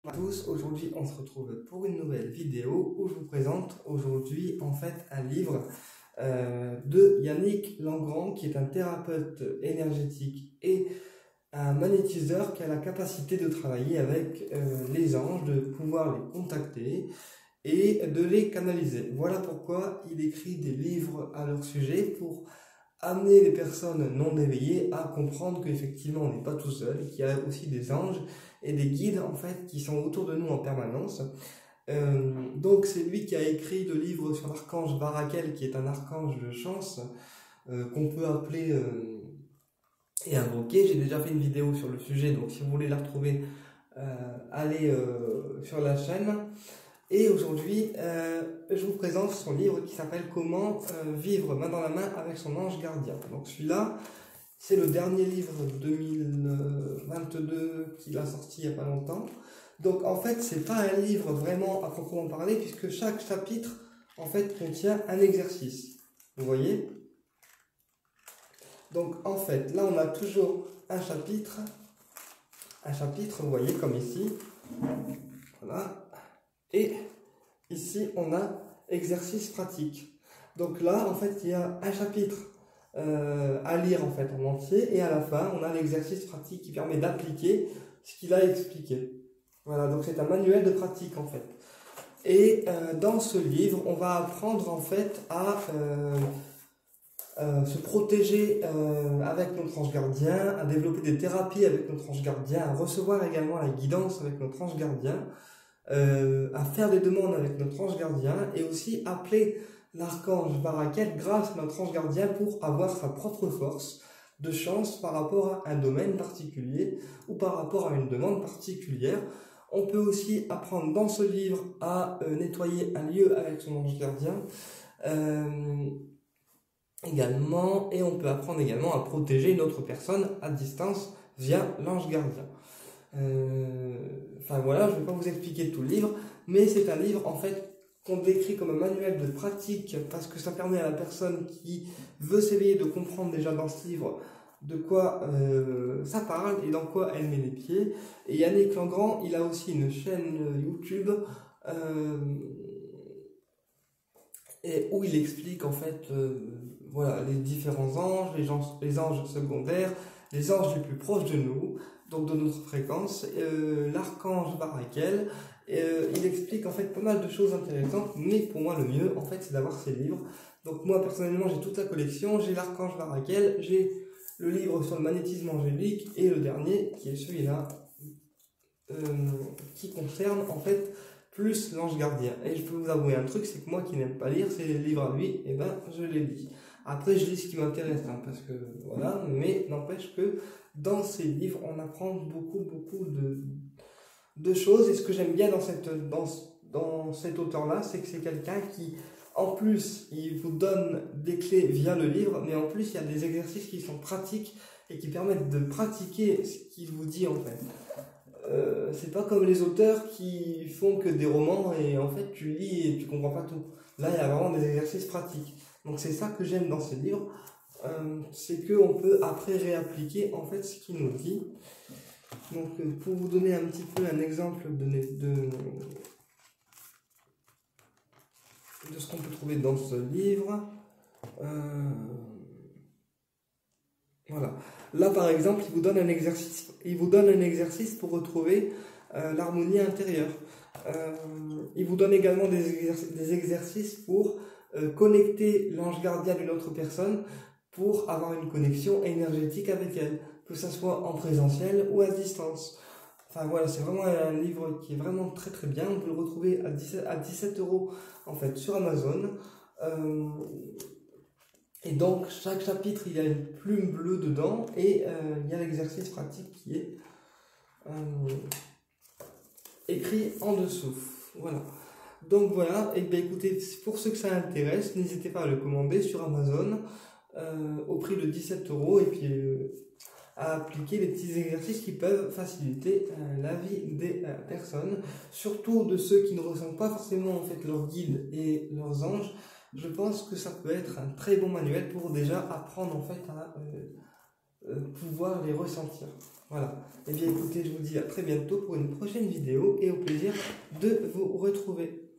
Bonjour à tous, aujourd'hui on se retrouve pour une nouvelle vidéo où je vous présente aujourd'hui en fait un livre de Yannick Langrand qui est un thérapeute énergétique et un magnétiseur qui a la capacité de travailler avec les anges, de pouvoir les contacter et de les canaliser. Voilà pourquoi il écrit des livres à leur sujet pour amener les personnes non éveillées à comprendre qu'effectivement on n'est pas tout seul, qu'il y a aussi des anges et des guides en fait qui sont autour de nous en permanence. Donc c'est lui qui a écrit le livre sur l'archange Barakel, qui est un archange de chance qu'on peut appeler et invoquer. J'ai déjà fait une vidéo sur le sujet, donc si vous voulez la retrouver, allez sur la chaîne. Et aujourd'hui, je vous présente son livre qui s'appelle Comment vivre main dans la main avec son ange gardien. Donc celui-là, c'est le dernier livre de 2022 qu'il a sorti il n'y a pas longtemps. Donc en fait, c'est pas un livre vraiment à proprement parler, puisque chaque chapitre en fait contient un exercice. Vous voyez? Donc en fait, là on a toujours un chapitre, vous voyez, comme ici. Voilà. Et ici, on a exercice pratique. Donc là, en fait, il y a un chapitre à lire en fait en entier, et à la fin, on a l'exercice pratique qui permet d'appliquer ce qu'il a expliqué. Voilà, donc c'est un manuel de pratique en fait. Et dans ce livre, on va apprendre en fait à se protéger avec notre ange gardien, à développer des thérapies avec notre ange gardien, à recevoir également la guidance avec notre ange gardien, à faire des demandes avec notre ange gardien et aussi appeler l'archange Barakel grâce à notre ange gardien pour avoir sa propre force de chance par rapport à un domaine particulier ou par rapport à une demande particulière. On peut aussi apprendre dans ce livre à nettoyer un lieu avec son ange gardien également, et on peut apprendre également à protéger une autre personne à distance via l'ange gardien. Enfin voilà, je ne vais pas vous expliquer tout le livre, mais c'est un livre en fait qu'on décrit comme un manuel de pratique parce que ça permet à la personne qui veut s'éveiller de comprendre déjà dans ce livre de quoi ça parle et dans quoi elle met les pieds. Et Yannick Langrand, il a aussi une chaîne YouTube et où il explique en fait voilà, les différents anges, les anges secondaires, les anges les plus proches de nous, donc de notre fréquence, l'archange Barakel. Il explique en fait pas mal de choses intéressantes, mais pour moi le mieux en fait c'est d'avoir ces livres. Donc moi personnellement j'ai toute la collection, j'ai l'archange Barakel, j'ai le livre sur le magnétisme angélique et le dernier qui est celui-là qui concerne en fait plus l'ange gardien. Et je peux vous avouer un truc, c'est que moi qui n'aime pas lire ces livres à lui, et ben je les lis. Après je lis ce qui m'intéresse, hein, parce que voilà, mais n'empêche que dans ces livres on apprend beaucoup de choses. Et ce que j'aime bien dans cet auteur-là, c'est que c'est quelqu'un qui, en plus, il vous donne des clés via le livre, mais en plus il y a des exercices qui sont pratiques et qui permettent de pratiquer ce qu'il vous dit en fait. C'est pas comme les auteurs qui font que des romans et en fait tu lis et tu comprends pas tout. Là il y a vraiment des exercices pratiques. Donc c'est ça que j'aime dans ces livres, c'est qu'on peut après réappliquer en fait ce qu'il nous dit. Donc pour vous donner un petit peu un exemple de ce qu'on peut trouver dans ce livre, voilà. Là, par exemple, il vous donne un exercice pour retrouver l'harmonie intérieure. Il vous donne également des exercices pour connecter l'ange gardien d'une autre personne pour avoir une connexion énergétique avec elle, que ce soit en présentiel ou à distance. Enfin voilà, c'est vraiment un livre qui est vraiment très très bien. On peut le retrouver à 17 € en fait sur Amazon. Et donc, chaque chapitre, il y a une plume bleue dedans et il y a l'exercice pratique qui est écrit en dessous. Voilà. Donc voilà, et bien écoutez, pour ceux que ça intéresse, n'hésitez pas à le commander sur Amazon au prix de 17 € et puis à appliquer les petits exercices qui peuvent faciliter la vie des personnes, surtout de ceux qui ne ressentent pas forcément en fait leurs guides et leurs anges. Je pense que ça peut être un très bon manuel pour déjà apprendre en fait pouvoir les ressentir. Voilà. Et bien écoutez, je vous dis à très bientôt pour une prochaine vidéo et au plaisir de vous retrouver.